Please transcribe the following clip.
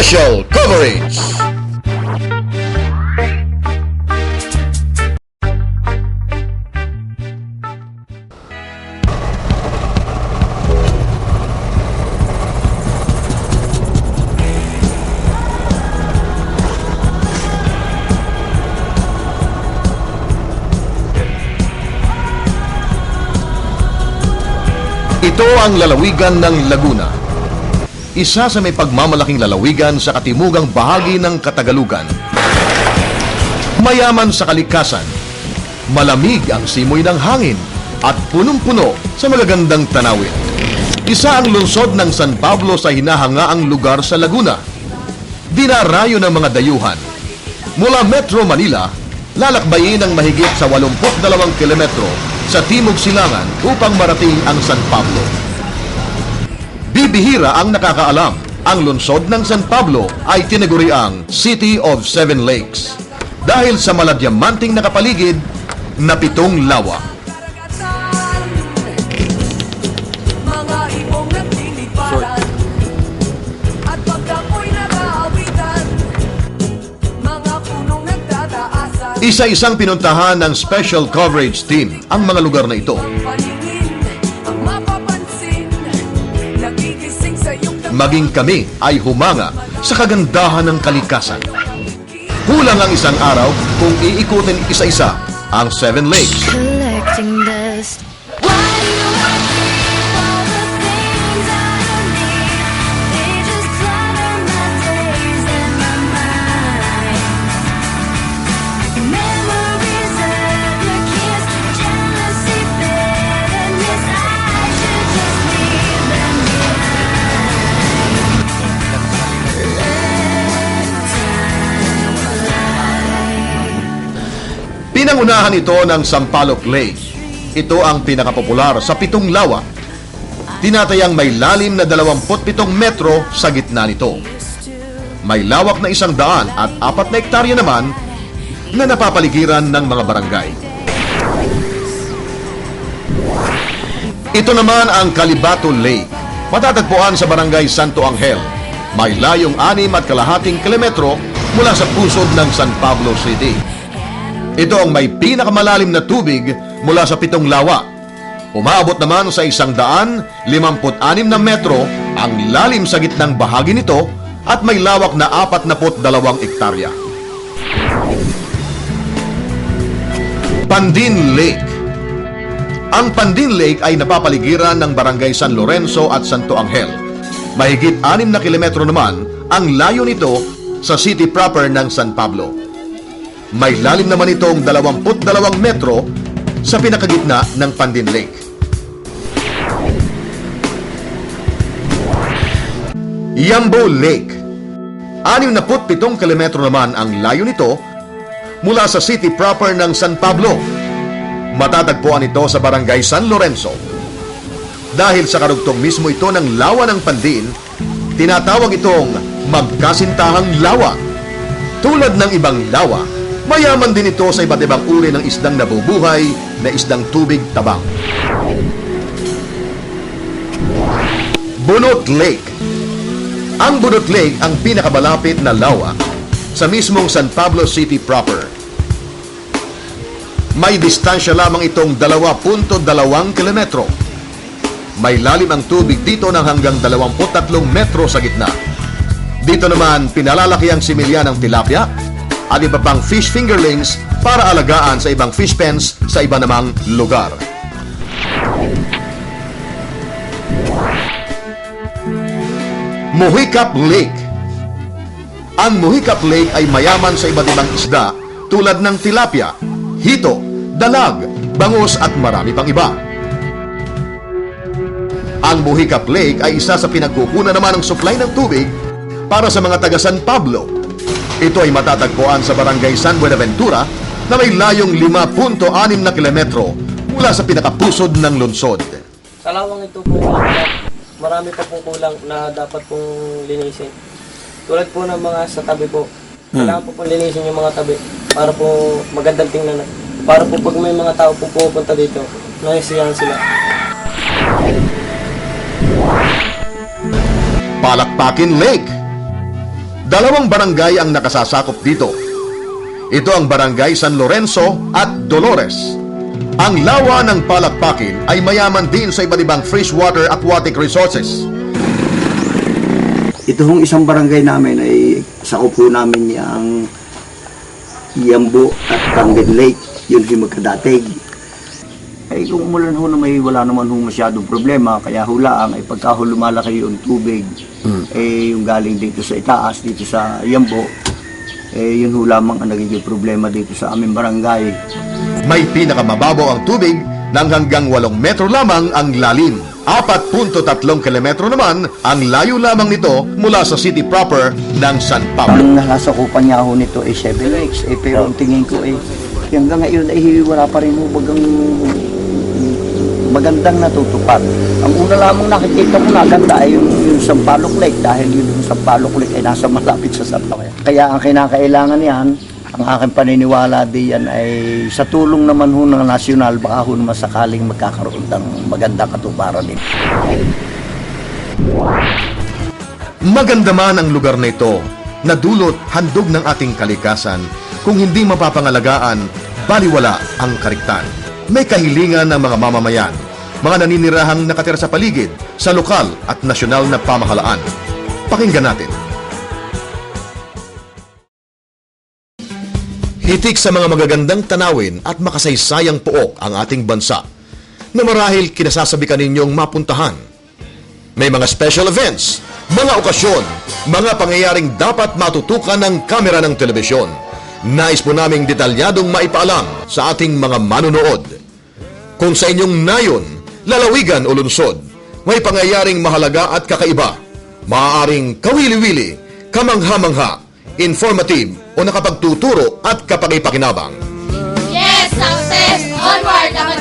Special Coverage. Ito ang lalawigan ng Laguna. Isa sa may pagmamalaking lalawigan sa katimugang bahagi ng Katagalugan. Mayaman sa kalikasan, malamig ang simoy ng hangin at punong-puno sa magagandang tanawin. Isa ang lungsod ng San Pablo sa hinahangaang lugar sa Laguna. Dinarayo ng mga dayuhan. Mula Metro Manila, lalakbayin ang mahigit sa 82 kilometro sa Timog Silangan upang marating ang San Pablo. Bibihira ang nakakaalam, ang lungsod ng San Pablo ay tinaguriang City of Seven Lakes dahil sa maladyamanting nakapaligid na 7 lawa. Isa-isang pinuntahan ng Special Coverage Team ang mga lugar na ito. Maging kami ay humanga sa kagandahan ng kalikasan. Kulang ang isang araw kung iikutin isa-isa ang Seven Lakes. Collecting dust. Pinangunahan ito ng Sampaloc Lake. Ito ang pinakapopular sa 7 lawa. Tinatayang may lalim na 27 metro sa gitna nito. May lawak na 100 at 4 na hektarya naman na napapaligiran ng mga barangay. Ito naman ang Calibato Lake. Matatagpuan sa barangay Santo Angel. May layong 6.5 kilometro mula sa pusod ng San Pablo City. Ito ang may pinakamalalim na tubig mula sa 7 lawa. Umaabot naman sa 156 na metro ang lalim sa gitnang bahagi nito at may lawak na 42 hektarya. Pandin Lake. Ang Pandin Lake ay napapaligiran ng barangay San Lorenzo at Santo Angel. Mahigit 6 na kilometro naman ang layo nito sa city proper ng San Pablo. May lalim naman itong 22 metro sa pinakagitna ng Pandin Lake. Yambo Lake. 67 kilometro naman ang layo nito mula sa city proper ng San Pablo. Matatagpuan ito sa barangay San Lorenzo. Dahil sa karugtong mismo ito ng lawa ng Pandin, tinatawag itong magkasintahang lawa. Tulad ng ibang lawa, mayaman din ito sa iba't ibang uri ng isdang nabubuhay na isdang tubig tabang. Bunot Lake. Ang Bunot Lake ang pinakamalapit na lawa sa mismong San Pablo City proper. May distansya lamang itong 2.2 kilometro. May lalim ang tubig dito ng hanggang 23 metro sa gitna. Dito naman pinalalaki ang similya ng tilapia at iba pang fish fingerlings para alagaan sa ibang fish pens sa iba namang lugar. Mohicap Lake. Ang Mohicap Lake ay mayaman sa iba't ibang isda tulad ng tilapia, hito, dalag, bangus at marami pang iba. Ang Mohicap Lake ay isa sa pinagkukunan naman ng supply ng tubig para sa mga taga San Pablo. Ito ay matatagpuan sa barangay San Buenaventura na may layong 5.6 na kilometro mula sa pinakapusod ng lungsod. Sa lawang ito po, marami pa pong kulang na dapat pong linisin. Tulad po ng mga sa tabi po. Kailangan po linisin yung mga tabi para po magandang tingnan. Para po pag may mga tao po pupunta dito, naisiyahan sila. Palakpakin Lake. Dalawang barangay ang nakasasakop dito. Ito ang Barangay San Lorenzo at Dolores. Ang lawa ng Palakpakin ay mayaman din sa iba't ibang freshwater aquatic resources. Ito hong isang barangay namin ay sakop po namin yung Yambo at Camden Lake. Yun yung magkadatig. Ay kung umulan ho na wala naman ho masyadong problema, kaya hulaan ay pagka ho lumalaki yung tubig, yung galing dito sa itaas, dito sa Yambo, yun ho lamang ang nagiging problema dito sa aming barangay. May pinakamababaw ang tubig ng hanggang 8 metro lamang ang lalim. 4.3 kilometro naman ang layo lamang nito mula sa city proper ng San Pablo. Ang nasasakupan niya ho nito ay 7 weeks, pero ang tingin ko ay hanggang ngayon ay wala pa rin ho bagang magandang natutupad. Ang una lamang nakikita ko na ganda ay yung Sampaloc Lake dahil yung Sampaloc Lake ay nasa malapit sa Sampaloc. Kaya ang kinakailangan niyan, ang aking paniniwala diyan ay sa tulong naman ho ng nasyonal, baka ho naman sakaling magkakaroon ng magandang katuparan din. Maganda man ang lugar na ito, na dulot handog ng ating kalikasan. Kung hindi mapapangalagaan, baliwala ang kariktan. May kahilingan ng mga mamamayan, mga naninirahang nakatira sa paligid, sa lokal at nasyonal na pamahalaan. Pakinggan natin. Hitik sa mga magagandang tanawin at makasaysayang pook ang ating bansa na marahil kinasasabi ka ninyong mapuntahan. May mga special events, mga okasyon, mga pangyayaring dapat matutukan ng kamera ng telebisyon. Nais po naming detalyadong maipaalam sa ating mga manunood. Kung sa inyong nayon, lalawigan o lungsod, may pangyayaring mahalaga at kakaiba, maaaring kawili-wili, kamangha-mangha, informative o nakapagtuturo at kapag-ipakinabang. Yes, success! Onward, ako